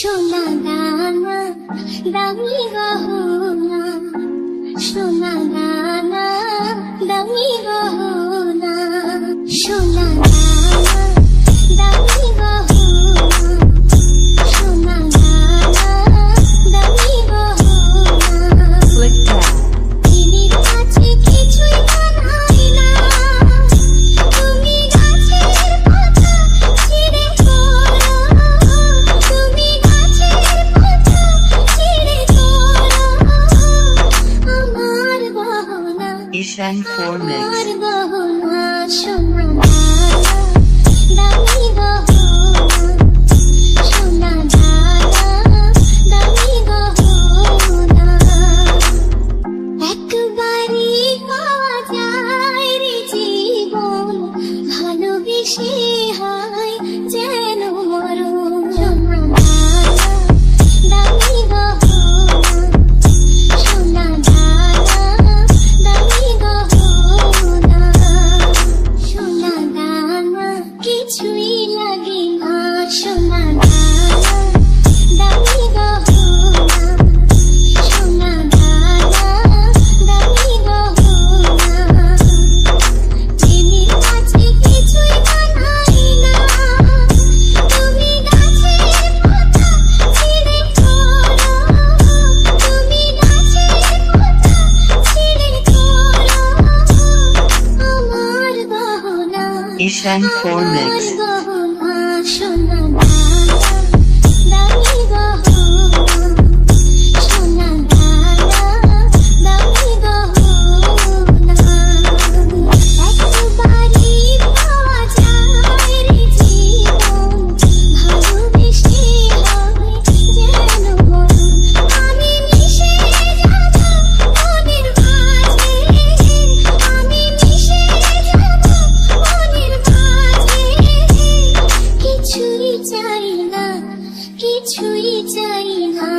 সোনা দানা দামি গহনা, সোনা দানা দামি গহনা, সোনা দানা দামি গহনা, সোনা দানা দামি গহনা। তিমির কাছে কিছুই মানায় না, তুমি গাছের পাতা ছিঁড়ে পড়ো, তুমি গাছের পাতা ছিঁড়ে পড়ো, আমার গহনা, Ishan 4 Mix. আমার গহনা, সোনা দানা দামি গহনা, সোনা দানা দামি গহনা। একবারই পাওয়া যায় রে জীবন, ভালোবেসে হয় যেন মরণ, সোনা দানা দামি গহনা, সোনা দানা দামি গহনা, সোনা দানা কিছুই লাগে না, সোনা দানা দামি গহনা, সোনা দানা দামি গহনা। তিমির কাছে কিছুই মানায় না, তুমি গাছের পাতা ছিঁড়ে পড়ো, তুমি গাছের পাতা ছিঁড়ে পড়ো, আমার গহনা, Ishan 4 আমার Mix. গহনা, সোনা দানা দামি গহনা, সোনা দানা দামি গহনা। একবারই পাওয়া যায় রে জীবন, ভালোবেসে হয় যেন মরণ, আমি মিশে যাব মনের মাঝে, আমি মিশে যাব মনের মাঝে, কিছুই চাই না, কিছুই চাই না,